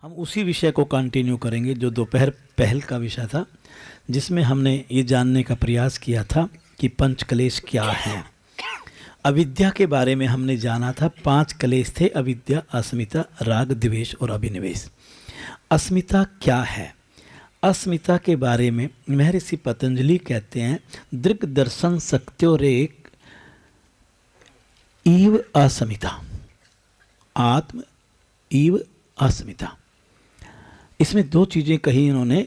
हम उसी विषय को कंटिन्यू करेंगे जो दोपहर पहल का विषय था, जिसमें हमने ये जानने का प्रयास किया था कि पंच क्लेश क्या है। अविद्या के बारे में हमने जाना था। 5 क्लेश थे: अविद्या, अस्मिता, राग, द्वेष और अभिनिवेश। अस्मिता क्या है? अस्मिता के बारे में महर्षि पतंजलि कहते हैं, दृक् दर्शन शक्त्योरेक इव अस्मिता, आत्म इव अस्मिता। इसमें 2 चीजें कही इन्होंने,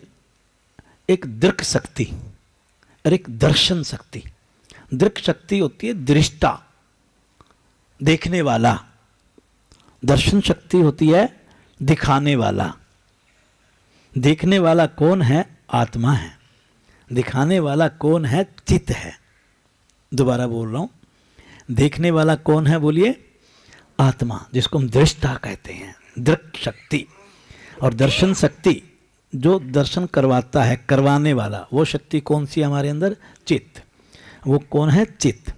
एक दृक् शक्ति और एक दर्शन शक्ति। दृक् शक्ति होती है दृष्टा, देखने वाला। दर्शन शक्ति होती है दिखाने वाला। देखने वाला कौन है? आत्मा है। दिखाने वाला कौन है? चित्त है। दोबारा बोल रहा हूं, देखने वाला कौन है? बोलिए, आत्मा, जिसको हम दृष्टा कहते हैं, दृक् शक्ति। और दर्शन शक्ति, जो दर्शन करवाता है, करवाने वाला, वो शक्ति कौन सी हमारे अंदर? चित्त। वो कौन है? चित्त।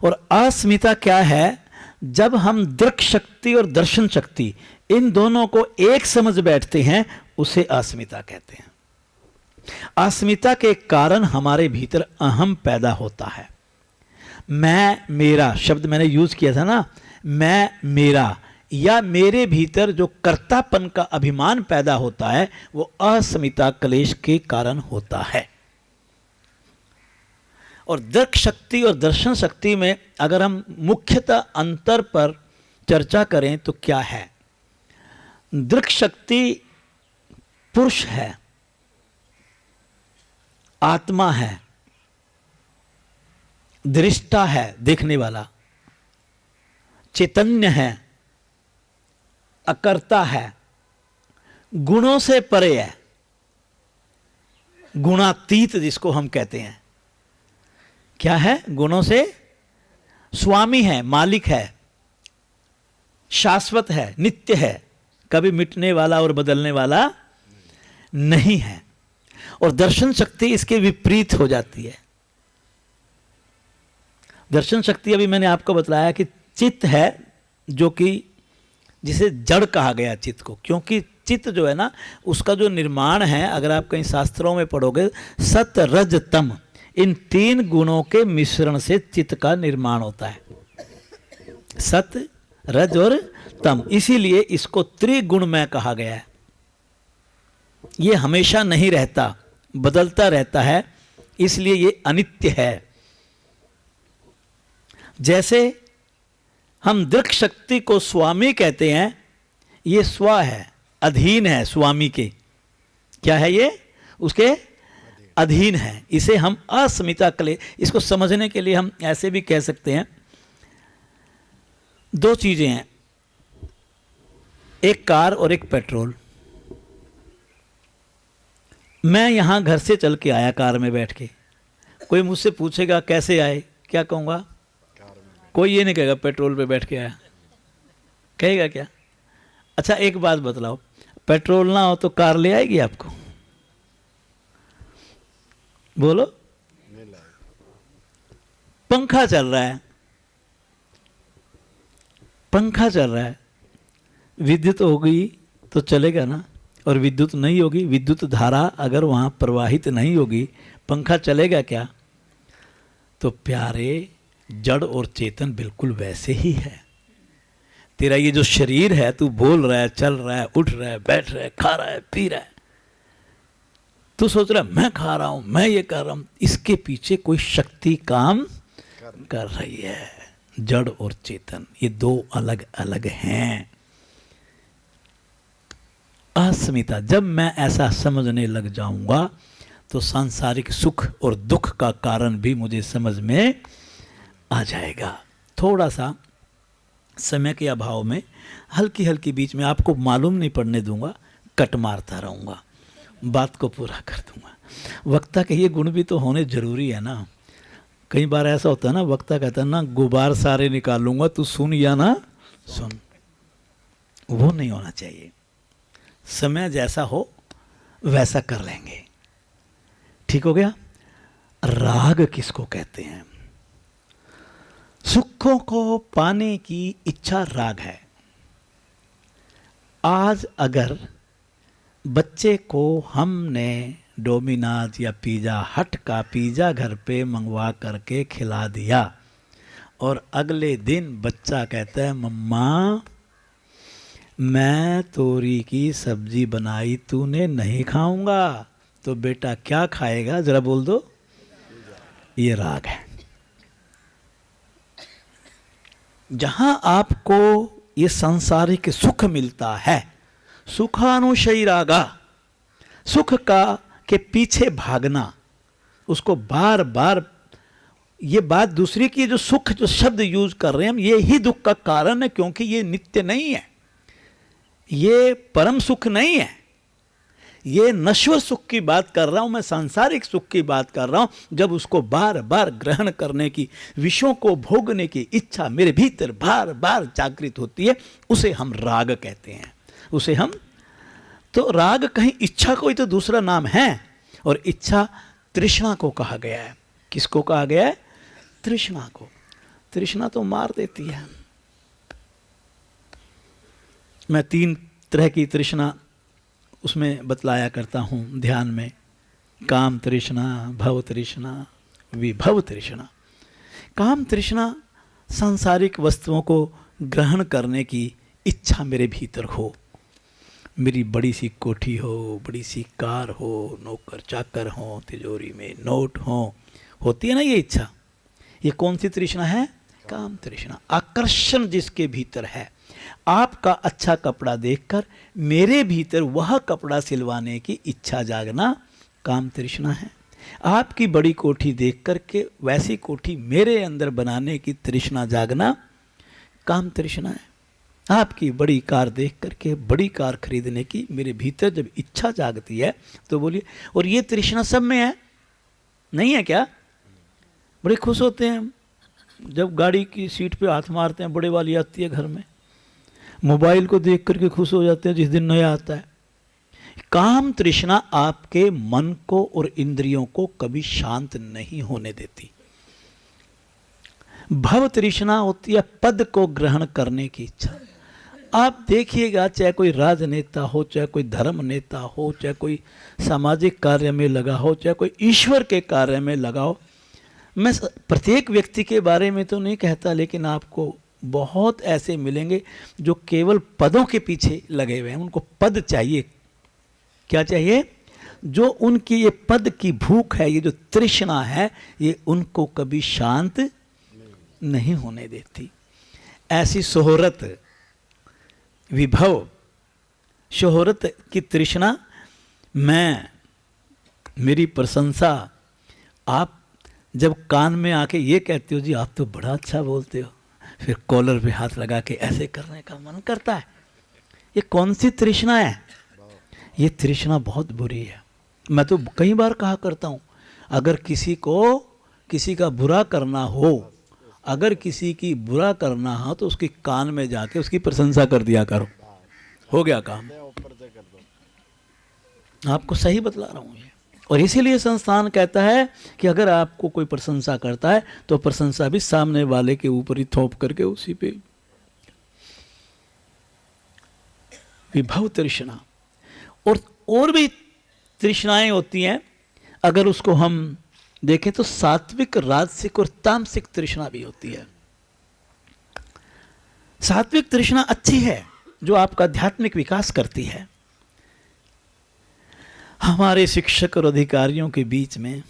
और अस्मिता क्या है? जब हम दृक् शक्ति और दर्शन शक्ति इन दोनों को एक समझ बैठते हैं, उसे अस्मिता कहते हैं। अस्मिता के कारण हमारे भीतर अहम पैदा होता है। मैं मेरा शब्द मैंने यूज किया था ना, मैं मेरा, या मेरे भीतर जो कर्तापन का अभिमान पैदा होता है, वो अस्मिता क्लेश के कारण होता है। और दृक् शक्ति और दर्शन शक्ति में अगर हम मुख्यतः अंतर पर चर्चा करें तो क्या है? दृक् शक्ति पुरुष है, आत्मा है, दृष्टा है, देखने वाला, चैतन्य है, अकर्ता है, गुणों से परे है, गुणातीत जिसको हम कहते हैं। क्या है? गुणों से स्वामी है, मालिक है, शाश्वत है, नित्य है, कभी मिटने वाला और बदलने वाला नहीं है। और दर्शन शक्ति इसके विपरीत हो जाती है। दर्शन शक्ति, अभी मैंने आपको बताया कि चित्त है, जो कि जिसे जड़ कहा गया चित्त को, क्योंकि चित्त जो है ना, उसका जो निर्माण है, अगर आप कहीं शास्त्रों में पढ़ोगे, सत रज तम, इन 3 गुणों के मिश्रण से चित्त का निर्माण होता है। सत, रज और तम। इसीलिए इसको त्रिगुणमय कहा गया है। ये हमेशा नहीं रहता, बदलता रहता है, इसलिए ये अनित्य है। जैसे हम दृक् शक्ति को स्वामी कहते हैं, ये स्व है, अधीन है स्वामी के। क्या है ये? उसके अधीन है। इसे हम अस्मिता क्लेश, इसको समझने के लिए हम ऐसे भी कह सकते हैं, 2 चीजें हैं, एक कार और एक पेट्रोल। मैं यहां घर से चल के आया कार में बैठ के, कोई मुझसे पूछेगा कैसे आए, क्या कहूंगा? कोई ये नहीं कहेगा पेट्रोल पे बैठ के आया, कहेगा क्या? अच्छा एक बात बतलाओ, पेट्रोल ना हो तो कार ले आएगी आपको? बोलो। पंखा चल रहा है, पंखा चल रहा है, विद्युत होगी तो चलेगा ना, और विद्युत नहीं होगी, विद्युत धारा अगर वहां प्रवाहित नहीं होगी, पंखा चलेगा क्या? तो प्यारे, जड़ और चेतन बिल्कुल वैसे ही है। तेरा ये जो शरीर है, तू बोल रहा है, चल रहा है, उठ रहा है, बैठ रहा है, खा रहा है, पी रहा है, तू सोच रहा है मैं खा रहा हूं, मैं ये कर रहा हूं, इसके पीछे कोई शक्ति काम कर रही है। जड़ और चेतन ये 2 अलग अलग हैं। अस्मिता, जब मैं ऐसा समझने लग जाऊंगा तो सांसारिक सुख और दुख का कारण भी मुझे समझ में आ जाएगा। थोड़ा सा समय के अभाव में हल्की हल्की बीच में आपको मालूम नहीं पड़ने दूंगा, कट मारता रहूंगा, बात को पूरा कर दूंगा। वक्ता के ये गुण भी तो होने जरूरी है ना। कई बार ऐसा होता है ना, वक्ता कहता है ना, गुबार सारे निकालूंगा, तू सुन या ना सुन। वो नहीं होना चाहिए। समय जैसा हो वैसा कर लेंगे। ठीक हो गया? राग किसको कहते हैं? सुखों को पाने की इच्छा राग है। आज अगर बच्चे को हमने डोमिनोज या पिज़्ज़ा हट का पिज़्ज़ा घर पे मंगवा करके खिला दिया और अगले दिन बच्चा कहता है मम्मा मैं तोरी की सब्जी बनाई तूने नहीं खाऊंगा, तो बेटा क्या खाएगा जरा बोल दो। ये राग है। जहां आपको ये सांसारिक सुख मिलता है, सुखानुशयी रागा, सुख का के पीछे भागना, उसको बार बार, ये बात दूसरी की, जो सुख जो शब्द यूज कर रहे हैं हम, ये ही दुख का कारण है, क्योंकि ये नित्य नहीं है, ये परम सुख नहीं है, ये नश्वर सुख की बात कर रहा हूं मैं, सांसारिक सुख की बात कर रहा हूं। जब उसको बार बार ग्रहण करने की, विषयों को भोगने की इच्छा मेरे भीतर बार बार जागृत होती है, उसे हम राग कहते हैं। उसे हम, तो राग कहीं इच्छा कोई तो दूसरा नाम है, और इच्छा तृष्णा को कहा गया है। किसको कहा गया है? तृष्णा को। तृष्णा तो मार देती है। मैं 3 तरह की तृष्णा उसमें बतलाया करता हूँ ध्यान में, काम तृष्णा, भव तृष्णा, विभव तृष्णा। काम तृष्णा सांसारिक वस्तुओं को ग्रहण करने की इच्छा मेरे भीतर हो, मेरी बड़ी सी कोठी हो, बड़ी सी कार हो, नौकर चाकर हो, तिजोरी में नोट हो, होती है ना ये इच्छा। ये कौन सी तृष्णा है? काम तृष्णा। आकर्षण जिसके भीतर है, आपका अच्छा कपड़ा देखकर मेरे भीतर वह कपड़ा सिलवाने की इच्छा जागना काम तृष्णा है। आपकी बड़ी कोठी देख करके वैसी कोठी मेरे अंदर बनाने की तृष्णा जागना काम तृष्णा है। आपकी बड़ी कार देख करके बड़ी कार खरीदने की मेरे भीतर जब इच्छा जागती है तो बोलिए, और ये तृष्णा सब में है, नहीं है क्या? बड़े खुश होते हैं हम जब गाड़ी की सीट पे हाथ मारते हैं, बड़े वाली आती है घर में, मोबाइल को देख करके खुश हो जाते हैं जिस दिन नया आता है। काम तृष्णा आपके मन को और इंद्रियों को कभी शांत नहीं होने देती। भव तृष्णा होती है पद को ग्रहण करने की इच्छा। आप देखिएगा, चाहे कोई राजनेता हो, चाहे कोई धर्म नेता हो, चाहे कोई सामाजिक कार्य में लगा हो, चाहे कोई ईश्वर के कार्य में लगा हो, मैं प्रत्येक व्यक्ति के बारे में तो नहीं कहता, लेकिन आपको बहुत ऐसे मिलेंगे जो केवल पदों के पीछे लगे हुए हैं। उनको पद चाहिए। क्या चाहिए? जो उनकी ये पद की भूख है, ये जो तृष्णा है, ये उनको कभी शांत नहीं होने देती। ऐसी शोहरत, विभव, शोहरत की तृष्णा, मैं, मेरी प्रशंसा, आप जब कान में आके ये कहते हो जी आप तो बड़ा अच्छा बोलते हो, फिर कॉलर पे हाथ लगा के ऐसे करने का मन करता है। ये कौन सी तृष्णा है? ये तृष्णा बहुत बुरी है। मैं तो कई बार कहा करता हूँ, अगर किसी को किसी का बुरा करना हो, अगर किसी की बुरा करना हो तो उसके कान में जाके उसकी प्रशंसा कर दिया करो, हो गया काम। आपको सही बतला रहा हूँ ये। और इसीलिए संस्थान कहता है कि अगर आपको कोई प्रशंसा करता है तो प्रशंसा भी सामने वाले के ऊपर ही थोप करके उसी पे। विभव तृष्णा, और भी तृष्णाएं होती हैं। अगर उसको हम देखें तो सात्विक, राजसिक और तामसिक तृष्णा भी होती है। सात्विक तृष्णा अच्छी है, जो आपका आध्यात्मिक विकास करती है। हमारे शिक्षक और अधिकारियों के बीच में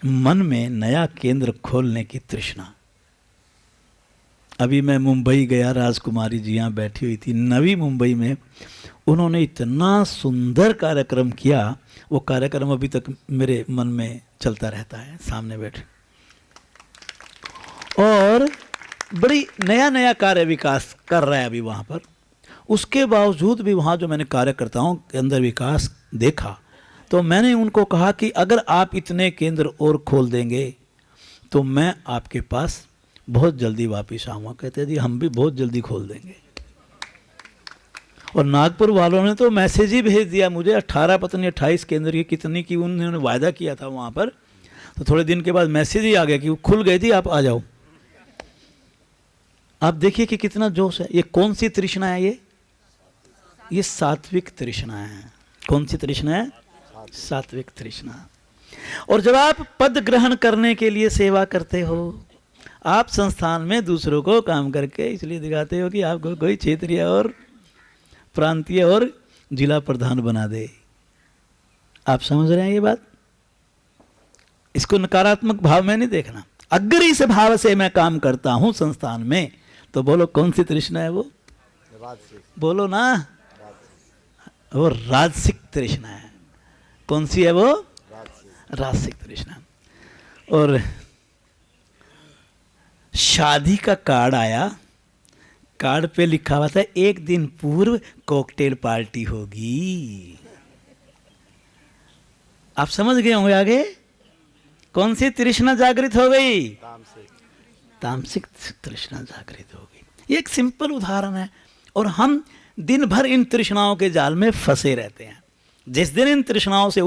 मन में नया केंद्र खोलने की तृष्णा। अभी मैं मुंबई गया, राजकुमारी जी यहाँ बैठी हुई थी, नवी मुंबई में। उन्होंने इतना सुंदर कार्यक्रम किया, वो कार्यक्रम अभी तक मेरे मन में चलता रहता है, सामने बैठे, और बड़ी नया नया कार्य विकास कर रहा है अभी वहाँ पर। उसके बावजूद भी वहाँ जो मैंने कार्यकर्ताओं के अंदर विकास देखा, तो मैंने उनको कहा कि अगर आप इतने केंद्र और खोल देंगे तो मैं आपके पास बहुत जल्दी वापस आऊँगा। कहते जी हम भी बहुत जल्दी खोल देंगे। और नागपुर वालों ने तो मैसेज ही भेज दिया मुझे, 18 पता नहीं 28 केंद्र की कितनी की उन्होंने वायदा किया था वहाँ पर, तो थोड़े दिन के बाद मैसेज ही आ गया कि खुल गए जी, आप आ जाओ। आप देखिए कि कितना जोश है। ये कौन सी तृष्णा है? ये ये सात्विक तृष्णा है। कौन सी तृष्णा है? सात्विक तृष्णा। और जब आप पद ग्रहण करने के लिए सेवा करते हो, आप संस्थान में दूसरों को काम करके इसलिए दिखाते हो कि आपको कोई क्षेत्रीय और प्रांतीय और जिला प्रधान बना दे। आप समझ रहे हैं ये बात? इसको नकारात्मक भाव में नहीं देखना। अगर इस भाव से मैं काम करता हूं संस्थान में, तो बोलो कौन सी तृष्णा है वो? बोलो ना, वो राजसिक तृष्णा है। कौन सी है वो? राजसिक तृष्णा। और शादी का कार्ड आया, कार्ड पे लिखा हुआ था 1 दिन पूर्व कॉकटेल पार्टी होगी। आप समझ गए होंगे आगे कौन सी तृष्णा जागृत हो गई? तामसिक तृष्णा जागृत हो गई। ये एक सिंपल उदाहरण है। और हम दिन भर इन तृष्णाओं के जाल में फंसे रहते हैं। जिस दिन इन तृष्णाओं से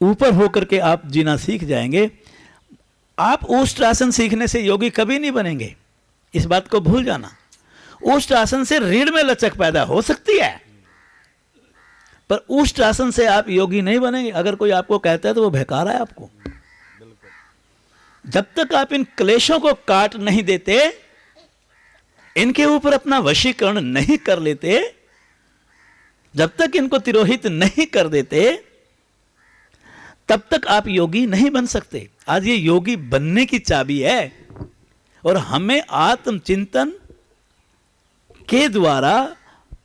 ऊपर होकर के आप जीना सीख जाएंगे, आप ओष्ठ आसन सीखने से योगी कभी नहीं बनेंगे। इस बात को भूल जाना। ओष्ठ आसन से रीढ़ में लचक पैदा हो सकती है, पर ओष्ठ आसन से आप योगी नहीं बनेंगे। अगर कोई आपको कहता है तो वो बेकार है आपको। जब तक आप इन क्लेशों को काट नहीं देते, इनके ऊपर अपना वशीकरण नहीं कर लेते, जब तक इनको तिरोहित नहीं कर देते, तब तक आप योगी नहीं बन सकते। आज ये योगी बनने की चाबी है। और हमें आत्मचिंतन के द्वारा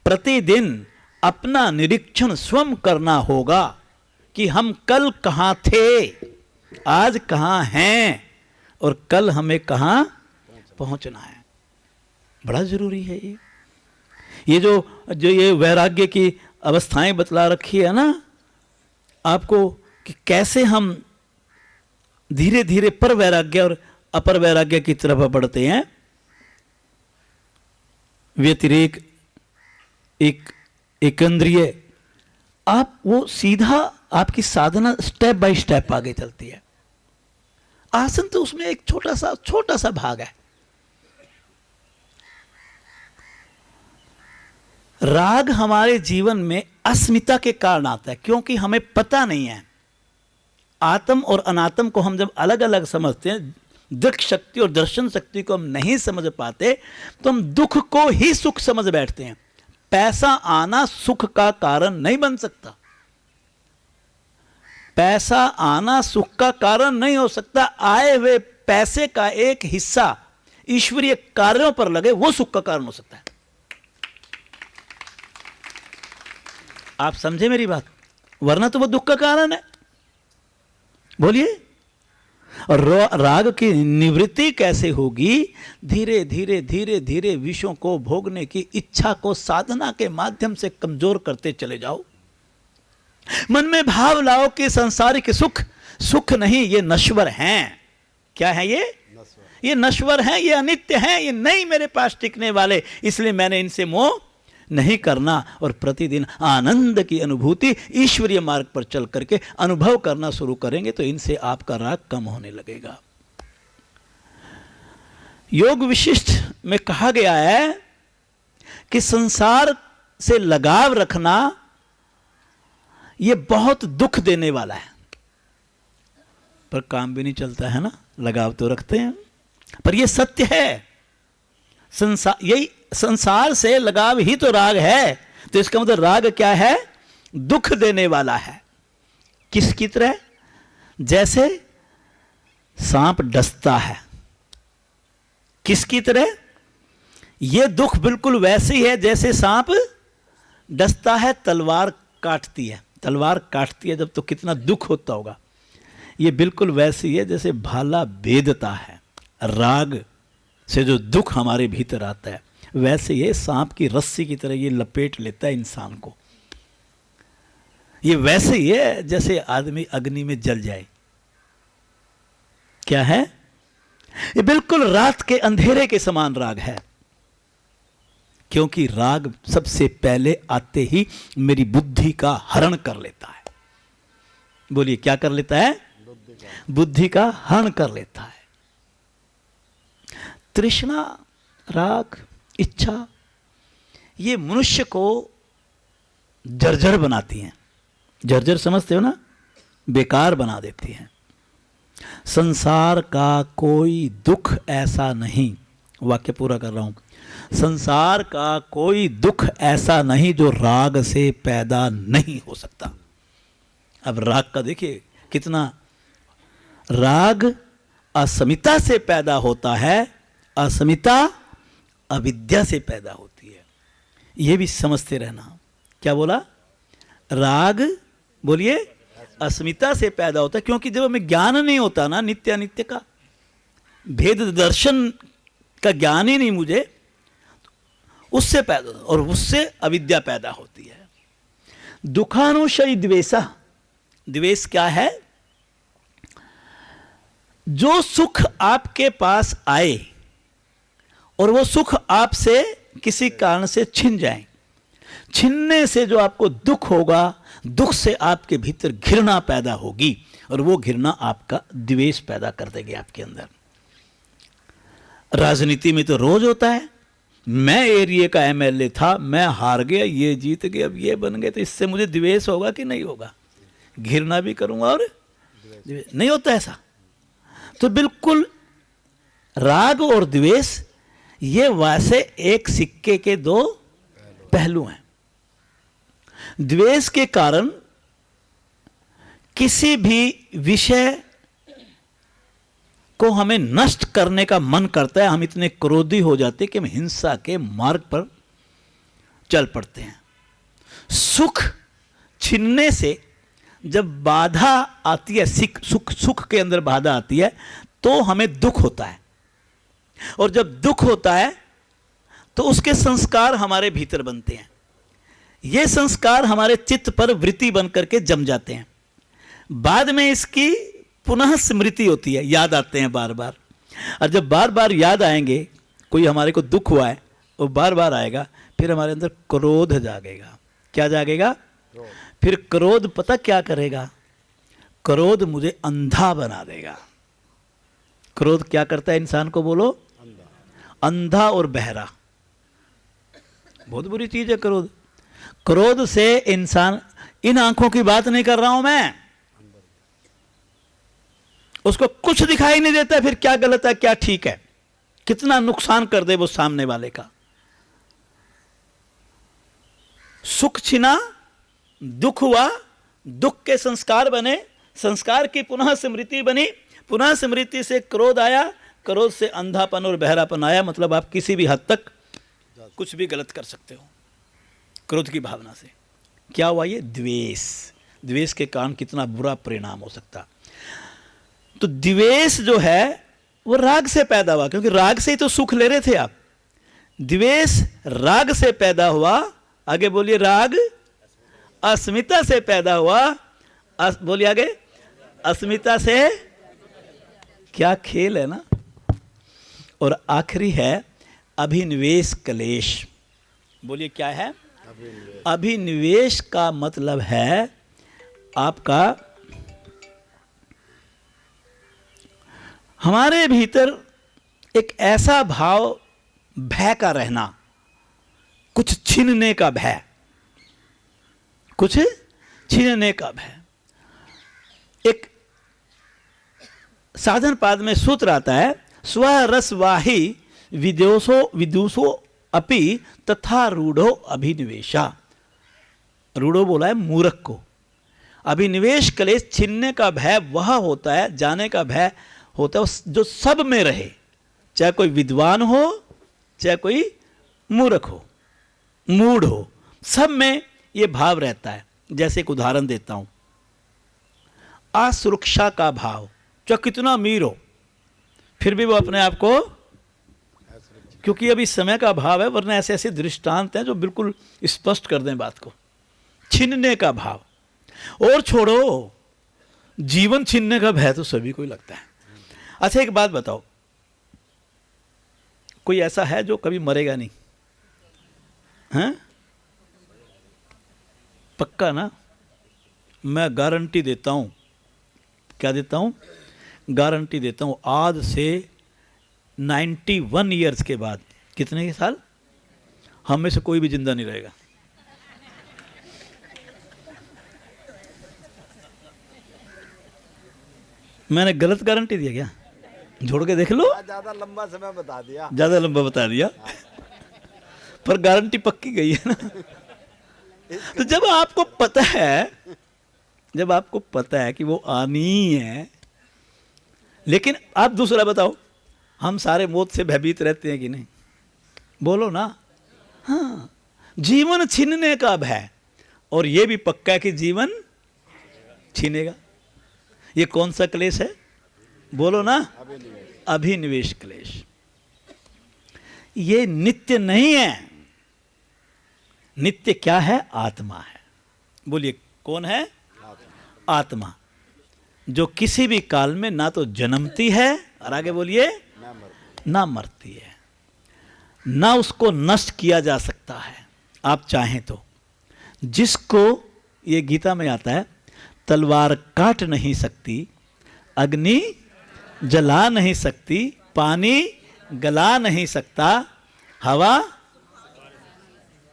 प्रतिदिन अपना निरीक्षण स्वयं करना होगा कि हम कल कहां थे, आज कहां हैं और कल हमें कहां पहुंचना है। बड़ा जरूरी है ये जो ये वैराग्य की अवस्थाएं बतला रखी है ना आपको, कि कैसे हम धीरे धीरे पर वैराग्य और अपर वैराग्य की तरफ बढ़ते हैं। व्यतिरेक, एकंद्रीय, आप वो सीधा आपकी साधना स्टेप बाय स्टेप आगे चलती है। आसन तो उसमें एक छोटा सा भाग है। राग हमारे जीवन में अस्मिता के कारण आता है, क्योंकि हमें पता नहीं है। आत्म और अनात्म को हम जब अलग अलग समझते हैं, दृक् शक्ति और दर्शन शक्ति को हम नहीं समझ पाते, तो हम दुख को ही सुख समझ बैठते हैं। पैसा आना सुख का कारण नहीं बन सकता। पैसा आना सुख का कारण नहीं हो सकता। आए हुए पैसे का एक हिस्सा ईश्वरीय कार्यों पर लगे, वो सुख का कारण हो सकता है। आप समझे मेरी बात? वरना तो वो दुख का कारण है। बोलिए। और राग की निवृत्ति कैसे होगी? धीरे धीरे धीरे धीरे विषयों को भोगने की इच्छा को साधना के माध्यम से कमजोर करते चले जाओ। मन में भाव लाओ कि सांसारिक सुख नहीं, ये नश्वर हैं। क्या है ये? नश्वर हैं, ये अनित्य हैं, ये नहीं मेरे पास टिकने वाले, इसलिए मैंने इनसे मोह नहीं करना। और प्रतिदिन आनंद की अनुभूति ईश्वरीय मार्ग पर चल करके अनुभव करना शुरू करेंगे तो इनसे आपका राग कम होने लगेगा। योग विशिष्ट में कहा गया है कि संसार से लगाव रखना यह बहुत दुख देने वाला है, पर काम भी नहीं चलता है ना। लगाव तो रखते हैं, पर यह सत्य है। संसार से लगाव ही तो राग है। तो इसका मतलब राग क्या है? दुख देने वाला है। किसकी तरह? जैसे सांप डसता है। किसकी तरह? यह दुख बिल्कुल वैसे ही है जैसे सांप डसता है, तलवार काटती है। तलवार काटती है जब, तो कितना दुख होता होगा। यह बिल्कुल वैसे ही है जैसे भाला भेदता है। राग से जो दुख हमारे भीतर आता है, वैसे ये सांप की रस्सी की तरह ये लपेट लेता है इंसान को। ये वैसे ही है जैसे आदमी अग्नि में जल जाए। क्या है? ये बिल्कुल रात के अंधेरे के समान राग है, क्योंकि राग सबसे पहले आते ही मेरी बुद्धि का हरण कर लेता है। बोलिए, क्या कर लेता है? बुद्धि का हरण कर लेता है। तृष्णा, राग, इच्छा, ये मनुष्य को जर्जर बनाती हैं। जर्जर समझते हो ना, बेकार बना देती हैं। संसार का कोई दुख ऐसा नहीं, वाक्य पूरा कर रहा हूं, संसार का कोई दुख ऐसा नहीं जो राग से पैदा नहीं हो सकता। अब राग का देखिए कितना, राग अस्मिता से पैदा होता है, अस्मिता अविद्या से पैदा होती है। यह भी समझते रहना। क्या बोला? राग बोलिए अस्मिता से पैदा होता है, क्योंकि जब हमें ज्ञान नहीं होता ना नित्य अनित्य का, भेद दर्शन का ज्ञान ही नहीं मुझे, उससे पैदा होता, और उससे अविद्या पैदा होती है। दुखानुशयी द्वेषा, द्वेष क्या है? जो सुख आपके पास आए और वो सुख आपसे किसी कारण से छिन जाए, छिनने से जो आपको दुख होगा, दुख से आपके भीतर घृणा पैदा होगी, और वो घृणा आपका द्वेष पैदा कर देगी आपके अंदर। राजनीति में तो रोज होता है, मैं एरिया का एमएलए था, मैं हार गया, ये जीत गए, अब ये बन गए, तो इससे मुझे द्वेष होगा कि नहीं होगा? घृणा भी करूंगा और नहीं होता ऐसा। तो बिल्कुल राग और द्वेष ये वैसे एक सिक्के के दो पहलू हैं। द्वेष के कारण किसी भी विषय को हमें नष्ट करने का मन करता है, हम इतने क्रोधी हो जाते हैं कि हम हिंसा के मार्ग पर चल पड़ते हैं। सुख छीनने से जब बाधा आती है, सुख के अंदर बाधा आती है तो हमें दुख होता है, और जब दुख होता है तो उसके संस्कार हमारे भीतर बनते हैं। ये संस्कार हमारे चित्त पर वृत्ति बन करके जम जाते हैं। बाद में इसकी पुनः स्मृति होती है, याद आते हैं बार बार, और जब बार बार याद आएंगे, कोई हमारे को दुख हुआ है वो बार बार आएगा, फिर हमारे अंदर क्रोध जागेगा। क्या जागेगा? फिर क्रोध पता क्या करेगा? क्रोध मुझे अंधा बना देगा। क्रोध क्या करता है इंसान को? बोलो, अंधा और बहरा। बहुत बुरी चीज है क्रोध। क्रोध से इंसान, इन आंखों की बात नहीं कर रहा हूं मैं, उसको कुछ दिखाई नहीं देता फिर क्या गलत है क्या ठीक है, कितना नुकसान कर दे वो सामने वाले का। सुख छिना, दुख हुआ, दुख के संस्कार बने, संस्कार की पुनः स्मृति बनी, पुनः स्मृति से क्रोध आया, क्रोध से अंधापन और बहरापन आया। मतलब आप किसी भी हद तक कुछ भी गलत कर सकते हो क्रोध की भावना से। क्या हुआ? ये द्वेष। द्वेष के कारण कितना बुरा परिणाम हो सकता। तो द्वेष जो है वो राग से पैदा हुआ, क्योंकि राग से ही तो सुख ले रहे थे आप। द्वेष राग से पैदा हुआ। आगे बोलिए, राग अस्मिता से पैदा हुआ। बोलिए आगे, अस्मिता से, क्या खेल है ना। और आखिरी है अभिनिवेश क्लेश। बोलिए क्या है? अभिनिवेश का मतलब है आपका, हमारे भीतर एक ऐसा भाव, भय का रहना, कुछ छीनने का भय, कुछ छीनने का भय। एक साधन पाद में सूत्र आता है, स्वरसवाही विदुषो अपि तथा रूढ़ो अभिनिवेशा। रूढ़ो बोला है मूर्ख को। अभिनिवेश क्लेश, छीनने का भय वह होता है, जाने का भय होता है जो सब में रहे, चाहे कोई विद्वान हो चाहे कोई मूर्ख हो, मूढ़ हो, सब में ये भाव रहता है। जैसे एक उदाहरण देता हूं, असुरक्षा का भाव, चाहे कितना अमीर हो फिर भी वो अपने आप को, क्योंकि अभी समय का भाव है, वरना ऐसे ऐसे दृष्टांत हैं जो बिल्कुल स्पष्ट कर दें बात को। छीनने का भाव, और छोड़ो जीवन छीनने का भय तो सभी को ही लगता है। अच्छा एक बात बताओ, कोई ऐसा है जो कभी मरेगा नहीं? हैं? पक्का ना? मैं गारंटी देता हूं। क्या देता हूं? गारंटी देता हूं। आज से 91 ईयर्स के बाद, कितने के साल? हम में से कोई भी जिंदा नहीं रहेगा। मैंने गलत गारंटी दिया क्या? जोड़ के देख लो। ज्यादा लंबा समय बता दिया, ज्यादा लंबा बता दिया, पर गारंटी पक्की गई है ना। तो जब आपको पता है कि वो आनी है, लेकिन आप दूसरा बताओ, हम सारे मौत से भयभीत रहते हैं कि नहीं? बोलो ना। हाँ, जीवन छीनने का भय, और ये भी पक्का है कि जीवन छीनेगा। ये कौन सा क्लेश है? बोलो ना। अभिनिवेश क्लेश। ये नित्य नहीं है। नित्य क्या है? आत्मा है। बोलिए कौन है? आत्मा, जो किसी भी काल में ना तो जन्मती है, और आगे बोलिए, ना मरती है, ना उसको नष्ट किया जा सकता है आप चाहें तो। जिसको, ये गीता में आता है, तलवार काट नहीं सकती, अग्नि जला नहीं सकती, पानी गला नहीं सकता, हवा,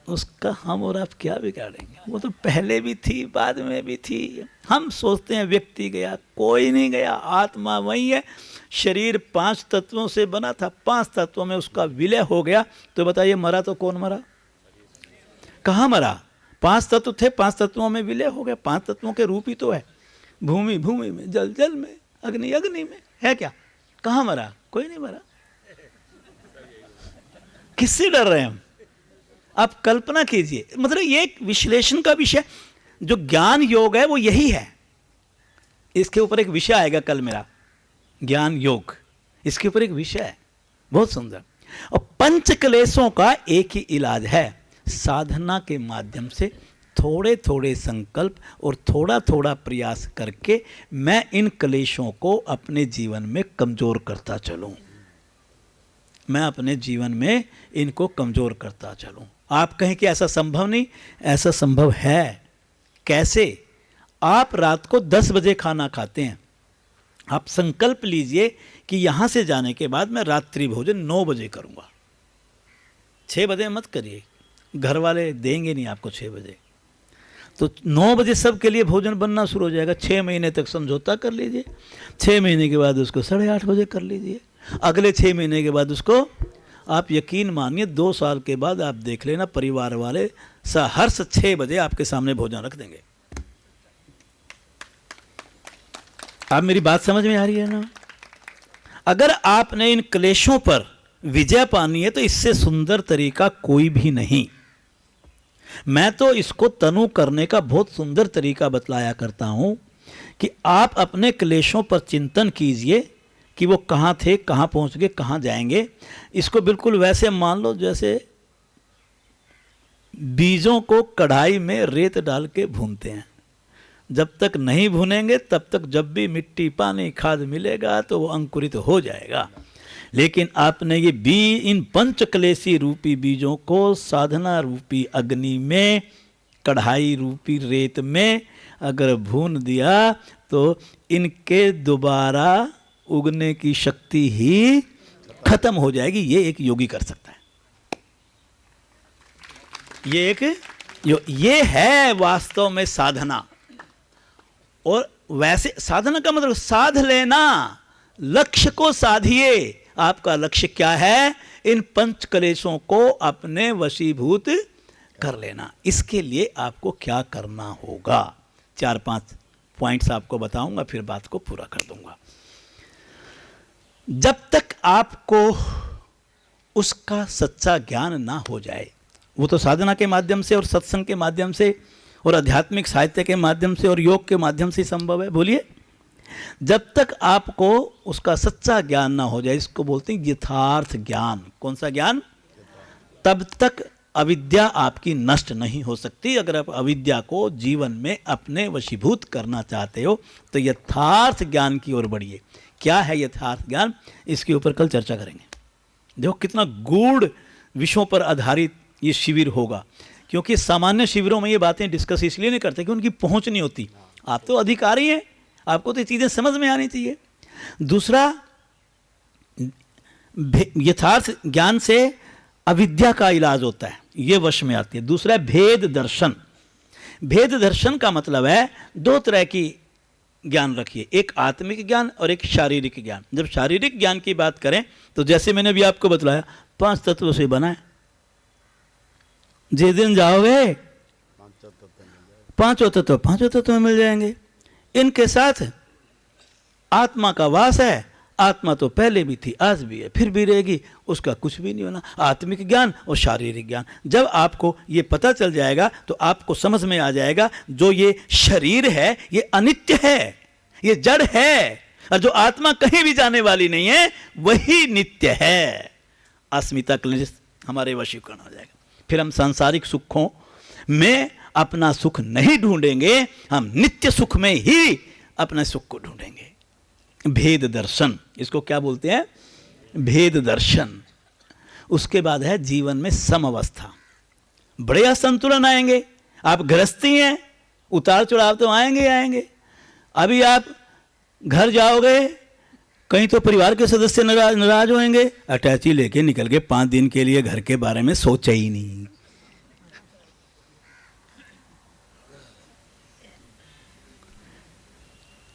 उसका हम और आप क्या बिगाड़ेंगे? वो तो पहले भी थी, बाद में भी थी। हम सोचते हैं व्यक्ति गया, कोई नहीं गया, आत्मा वही है। शरीर 5 तत्वों से बना था, 5 तत्वों में उसका विलय हो गया। तो बताइए मरा तो कौन मरा? कहाँ मरा? 5 तत्व थे, 5 तत्वों में विलय हो गया। 5 तत्वों के रूप ही तो है। भूमि भूमि में, जल जल में, अग्नि अग्नि में, है क्या? कहाँ मरा? कोई नहीं मरा। किससे डर रहे हैं हम? आप कल्पना कीजिए। मतलब ये एक विश्लेषण का विषय, जो ज्ञान योग है वो यही है। इसके ऊपर एक विषय आएगा कल मेरा, ज्ञान योग, इसके ऊपर एक विषय है बहुत सुंदर। और पंच क्लेशों का एक ही इलाज है, साधना के माध्यम से थोड़े थोड़े संकल्प और थोड़ा थोड़ा प्रयास करके मैं इन क्लेशों को अपने जीवन में कमजोर करता चलूं। मैं अपने जीवन में इनको कमजोर करता चलूं। आप कहें कि ऐसा संभव नहीं, ऐसा संभव है। कैसे? आप रात को 10 बजे खाना खाते हैं, आप संकल्प लीजिए कि यहां से जाने के बाद मैं रात्रि भोजन 9 बजे करूंगा। 6 बजे मत करिए, घर वाले देंगे नहीं आपको 6 बजे। तो 9 बजे सबके लिए भोजन बनना शुरू हो जाएगा। 6 महीने तक समझौता कर लीजिए, 6 महीने के बाद उसको 8:30 बजे कर लीजिए, अगले 6 महीने के बाद उसको, आप यकीन मानिए 2 साल के बाद आप देख लेना, परिवार वाले सहर्ष 6 बजे आपके सामने भोजन रख देंगे। आप मेरी बात समझ में आ रही है ना? अगर आपने इन क्लेशों पर विजय पानी है तो इससे सुंदर तरीका कोई भी नहीं। मैं तो इसको तनु करने का बहुत सुंदर तरीका बतलाया करता हूं कि आप अपने क्लेशों पर चिंतन कीजिए कि वो कहाँ थे, कहाँ पहुँच गए, कहाँ जाएंगे। इसको बिल्कुल वैसे मान लो जैसे बीजों को कढ़ाई में रेत डाल के भूनते हैं। जब तक नहीं भुनेंगे तब तक जब भी मिट्टी पानी खाद मिलेगा तो वो अंकुरित हो जाएगा। लेकिन आपने ये इन पंचक्लेशी रूपी बीजों को साधना रूपी अग्नि में, कढ़ाई रूपी रेत में अगर भून दिया तो इनके दोबारा उगने की शक्ति ही खत्म हो जाएगी। ये एक योगी कर सकता है। ये है वास्तव में साधना। और वैसे साधना का मतलब साध लेना, लक्ष्य को साधिए। आपका लक्ष्य क्या है? इन पंच क्लेशों को अपने वशीभूत कर लेना। इसके लिए आपको क्या करना होगा? 4-5 पॉइंट्स आपको बताऊंगा, फिर बात को पूरा कर दूंगा। जब तक आपको उसका सच्चा ज्ञान ना हो जाए, वो तो साधना के माध्यम से और सत्संग के माध्यम से और आध्यात्मिक साहित्य के माध्यम से और योग के माध्यम से संभव है। बोलिए, जब तक आपको उसका सच्चा ज्ञान ना हो जाए, इसको बोलते हैं यथार्थ ज्ञान। कौन सा ज्ञान? तब तक अविद्या आपकी नष्ट नहीं हो सकती। अगर आप अविद्या को जीवन में अपने वशीभूत करना चाहते हो तो यथार्थ ज्ञान की ओर बढ़िए। क्या है यथार्थ ज्ञान? इसके ऊपर कल चर्चा करेंगे। देखो कितना गूढ़ विषयों पर आधारित ये शिविर होगा, क्योंकि सामान्य शिविरों में ये बातें डिस्कस इसलिए नहीं करते कि उनकी पहुंच नहीं होती। आप तो अधिकारी हैं, आपको तो ये चीज़ें समझ में आनी चाहिए। दूसरा, यथार्थ ज्ञान से अविद्या का इलाज होता है, ये वश में आती है। दूसरा है भेद दर्शन। भेद दर्शन का मतलब है दो तरह की ज्ञान रखिए, एक आत्मिक ज्ञान और एक शारीरिक ज्ञान। जब शारीरिक ज्ञान की बात करें तो जैसे मैंने भी आपको बतलाया 5 तत्वों से बना है। जिस दिन जाओगे पांचों तत्व में मिल जाएंगे। इनके साथ आत्मा का वास है। आत्मा तो पहले भी थी, आज भी है, फिर भी रहेगी, उसका कुछ भी नहीं होना। आत्मिक ज्ञान और शारीरिक ज्ञान, जब आपको ये पता चल जाएगा तो आपको समझ में आ जाएगा जो ये शरीर है ये अनित्य है, ये जड़ है, और जो आत्मा कहीं भी जाने वाली नहीं है वही नित्य है। अस्मिता क्लेश हमारे वशीकरण हो जाएगा। फिर हम सांसारिक सुखों में अपना सुख नहीं ढूंढेंगे, हम नित्य सुख में ही अपने सुख को ढूंढेंगे। भेद दर्शन, इसको क्या बोलते हैं? भेद दर्शन। उसके बाद है जीवन में समअवस्था, बढ़िया संतुलन आएंगे। आप गृहस्थी हैं, उतार चढ़ाव तो आएंगे। अभी आप घर जाओगे, कहीं तो परिवार के सदस्य नाराज होंगे, अटैची लेके निकल गए 5 दिन के लिए, घर के बारे में सोचा ही नहीं।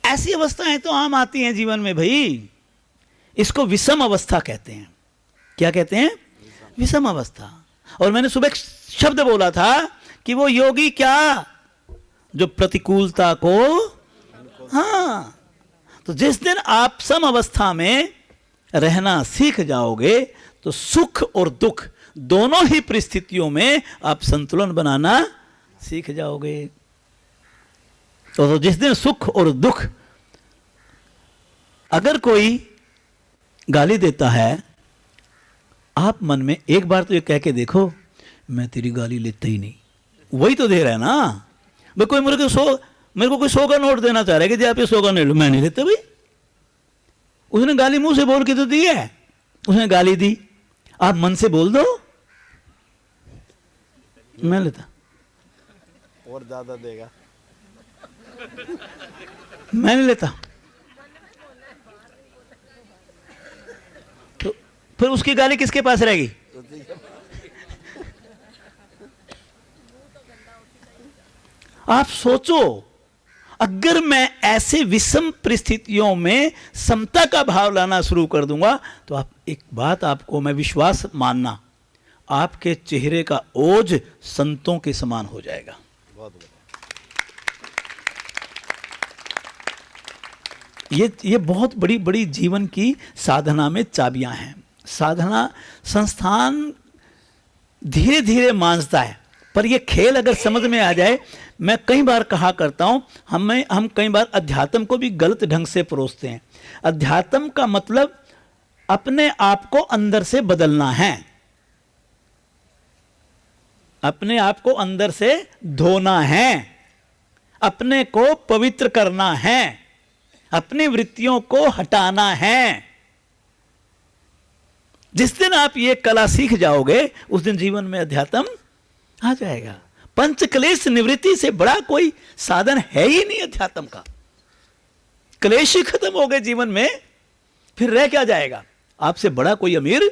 ऐसी अवस्थाएं तो आम आती हैं जीवन में भाई। इसको विषम अवस्था कहते हैं। क्या कहते हैं? विषम अवस्था। और मैंने सुबह एक शब्द बोला था कि वो योगी क्या, जो प्रतिकूलता को, हाँ, तो जिस दिन आप सम अवस्था में रहना सीख जाओगे तो सुख और दुख दोनों ही परिस्थितियों में आप संतुलन बनाना सीख जाओगे। तो जिस दिन सुख और दुख, अगर कोई गाली देता है, आप मन में एक बार तो ये कह के देखो, मैं तेरी गाली लेता ही नहीं। वही तो दे रहा है ना भाई। कोई मेरे को कोई 100 का नोट देना चाह रहा है कि जी आप ये 100 का नोट, मैं नहीं लेता भाई। उसने गाली मुंह से बोल के तो दी है, उसने गाली दी, आप मन से बोल दो मैं लेता, और ज्यादा देगा, मैं नहीं लेता। तो फिर उसकी गाली किसके पास रहेगी? आप सोचो, अगर मैं ऐसे विषम परिस्थितियों में समता का भाव लाना शुरू कर दूंगा तो आप एक बात, आपको मैं विश्वास मानना, आपके चेहरे का ओज संतों के समान हो जाएगा। बहुत बढ़िया। ये बहुत बड़ी बड़ी जीवन की साधना में चाबियां हैं। साधना संस्थान धीरे धीरे मांझता है, पर ये खेल अगर समझ में आ जाए, मैं कई बार कहा करता हूं, हम कई बार अध्यात्म को भी गलत ढंग से परोसते हैं। अध्यात्म का मतलब अपने आप को अंदर से बदलना है, अपने आप को अंदर से धोना है, अपने को पवित्र करना है, अपनी वृत्तियों को हटाना है। जिस दिन आप ये कला सीख जाओगे उस दिन जीवन में अध्यात्म आ जाएगा। पंच क्लेश निवृत्ति से बड़ा कोई साधन है ही नहीं अध्यात्म का। क्लेश ही खत्म हो गए जीवन में, फिर रह क्या जाएगा? आपसे बड़ा कोई अमीर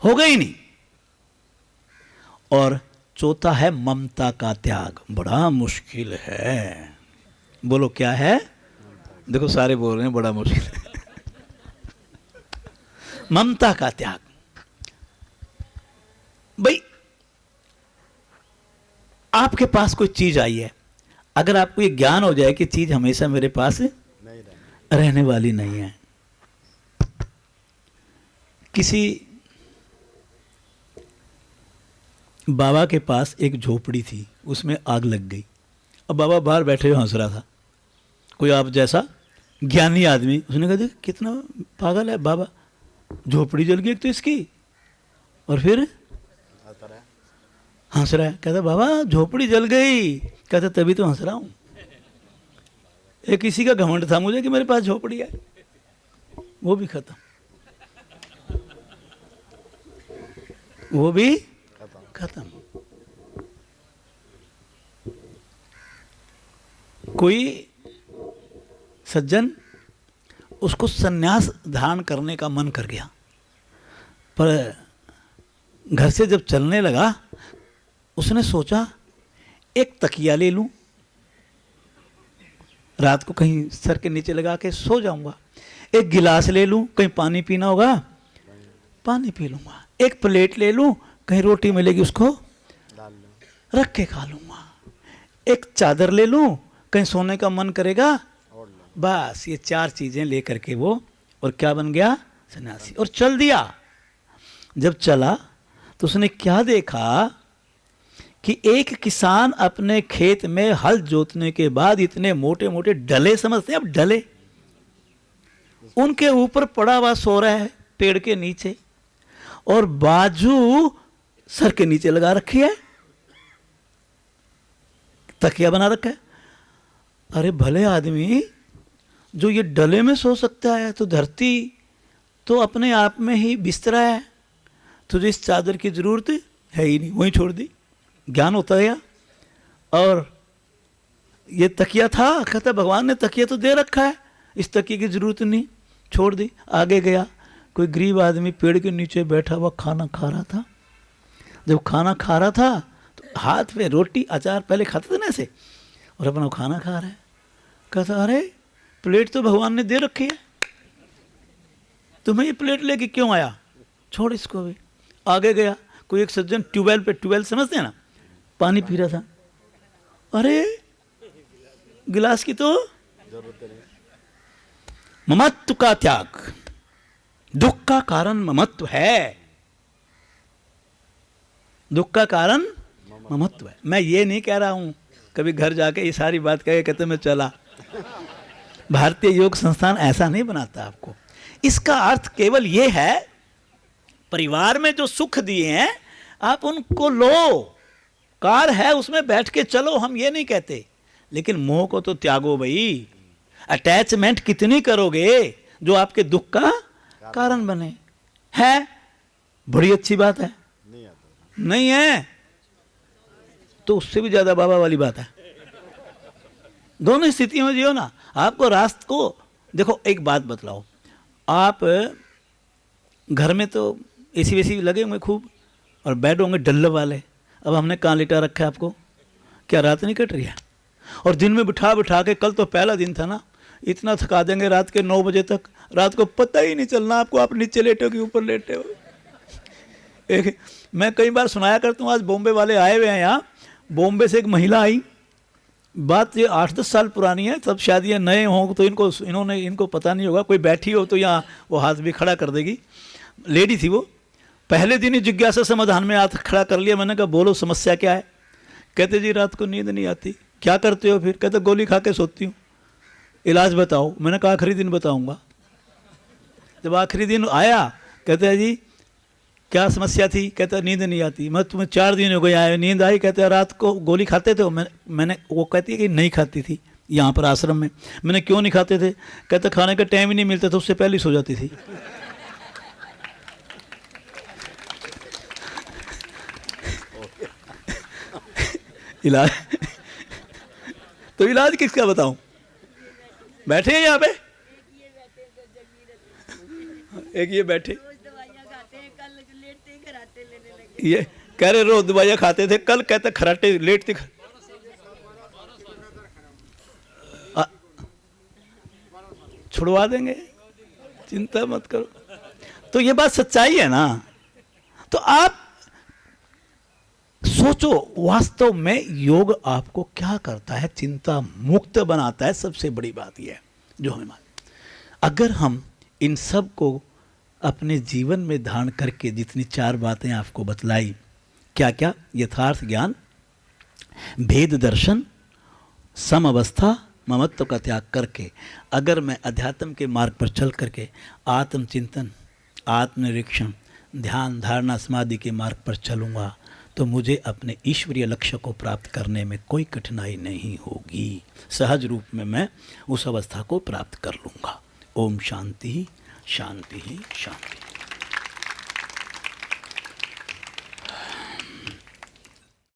होगा ही नहीं। और चौथा है ममता का त्याग। बड़ा मुश्किल है। बोलो क्या है? देखो सारे बोल रहे हैं बड़ा मुश्किल है। ममता का त्याग। भाई आपके पास कोई चीज आई है, अगर आपको ये ज्ञान हो जाए कि चीज हमेशा मेरे पास रहने वाली नहीं है। किसी बाबा के पास एक झोपड़ी थी, उसमें आग लग गई। अब बाबा बाहर बैठे हुए हंस रहा था। कोई आप जैसा ज्ञानी आदमी, उसने कहा देख कितना पागल है बाबा, झोपड़ी जल गई एक तो इसकी, और फिर हंस रहा है। कहता बाबा झोपड़ी जल गई। कहता तभी तो हंस रहा हूं। एक किसी का घमंड था मुझे कि मेरे पास झोपड़ी है, वो भी खत्म, वो भी खत्म। कोई सज्जन, उसको सन्यास धारण करने का मन कर गया, पर घर से जब चलने लगा उसने सोचा एक तकिया ले लूं, रात को कहीं सर के नीचे लगा के सो जाऊंगा। एक गिलास ले लूं, कहीं पानी पीना होगा पानी पी लूंगा। एक प्लेट ले लूं, कहीं रोटी मिलेगी उसको डाल लो, रख के खा लूंगा। एक चादर ले लूं, कहीं सोने का मन करेगा। ओढ़ लो। बस ये 4 चीजें लेकर के वो और क्या बन गया, सन्यासी। और चल दिया। जब चला तो उसने क्या देखा कि एक किसान अपने खेत में हल जोतने के बाद इतने मोटे मोटे डले, समझते हैं अब डले, उनके ऊपर पड़ा हुआ सो रहा है पेड़ के नीचे, और बाजू सर के नीचे लगा रखी है, तकिया बना रखा है। अरे भले आदमी, जो ये डले में सो सकता है तो धरती तो अपने आप में ही बिस्तरा है, तुझे इस चादर की जरूरत है ही नहीं, वहीं छोड़ दी। ज्ञान होता गया। और ये तकिया था, कहता भगवान ने तकिया तो दे रखा है, इस तकिए की जरूरत नहीं, छोड़ दी। आगे गया, कोई गरीब आदमी पेड़ के नीचे बैठा हुआ खाना खा रहा था। जब खाना खा रहा था तो हाथ में रोटी अचार पहले खाते थे ना ऐसे, और अपना खाना खा रहा है। कहता अरे प्लेट तो भगवान ने दे रखी है, तुम्हें ये प्लेट लेके क्यों आया, छोड़ इसको भी। आगे गया, कोई एक सज्जन ट्यूबवेल पे, ट्यूबवेल समझते हैं ना, पानी पी रहा था। अरे गिलास की तो जरूरत नहीं। ममत्व का त्याग, दुख का कारण ममत्व है, दुख का कारण ममत्व है। मैं ये नहीं कह रहा हूं कभी घर जाके ये सारी बात कह के कहते मैं चला। भारतीय योग संस्थान ऐसा नहीं बनाता आपको। इसका अर्थ केवल ये है, परिवार में जो सुख दिए हैं आप उनको लो, कार है उसमें बैठ के चलो, हम ये नहीं कहते, लेकिन मोह को तो त्यागो भाई। अटैचमेंट कितनी करोगे जो आपके दुख का कारण बने। है बड़ी अच्छी बात है, नहीं आता। नहीं है तो उससे भी ज्यादा बाबा वाली बात है। दोनों स्थितियों में जियो ना। आपको रास्ते को देखो, एक बात बतलाओ, आप घर में तो एसी वेसी लगे होंगे खूब, और बेड होंगे डल्ले वाले। अब हमने कहाँ लिटा रखा है आपको, क्या रात नहीं कट रही है? और दिन में बिठा बिठा के, कल तो पहला दिन था ना, इतना थका देंगे रात के 9 बजे तक, रात को पता ही नहीं चलना आपको आप नीचे लेटे हो कि ऊपर लेटे हो। एक मैं कई बार सुनाया करता हूँ, आज बॉम्बे वाले आए हुए हैं यहाँ। बॉम्बे से एक महिला आई, बात ये 8-10 साल पुरानी है, तब शायद ये नए हों तो इनको पता नहीं होगा। कोई बैठी हो तो यहाँ वो हाथ भी खड़ा कर देगी। लेडी थी वो, पहले दिन ही जिज्ञासा समाधान में हाथ खड़ा कर लिया। मैंने कहा बोलो समस्या क्या है? कहते जी रात को नींद नहीं आती। क्या करते हो फिर? कहते गोली खा के सोती हूँ। इलाज बताओ। मैंने कहा आखिरी दिन बताऊँगा। जब आखिरी दिन आया, कहते हैं जी क्या समस्या थी? कहता नींद नहीं आती। मैं तुम्हें 4 दिन हो गए आए, नींद आई? कहते रात को गोली खाते थे? मैंने वो कहती है कि नहीं खाती थी यहाँ पर आश्रम में। मैंने क्यों नहीं खाते थे? कहते खाने का टाइम ही नहीं मिलता था, उससे पहले सो जाती थी। इलाज तो इलाज किसका बताऊं? बैठे हैं यहाँ पे, एक ये बैठे, ये कह रहे रोज दवाइयाँ खाते थे, कल कहते खराटे लेटते। छुड़वा देंगे, चिंता मत करो। तो ये बात सच्चाई है ना। तो आप सोचो वास्तव में योग आपको क्या करता है? चिंता मुक्त बनाता है। सबसे बड़ी बात यह है जो हमें अगर हम इन सब को अपने जीवन में धारण करके, जितनी 4 बातें आपको बतलाई, क्या क्या? यथार्थ ज्ञान, भेद दर्शन, सम अवस्था, ममत्व का त्याग करके अगर मैं अध्यात्म के मार्ग पर चल करके आत्मचिंतन, आत्मनिरीक्षण, ध्यान, धारणा, समाधि के मार्ग पर चलूँगा तो मुझे अपने ईश्वरीय लक्ष्य को प्राप्त करने में कोई कठिनाई नहीं होगी। सहज रूप में मैं उस अवस्था को प्राप्त कर लूँगा। ओम शांति शांति शांति।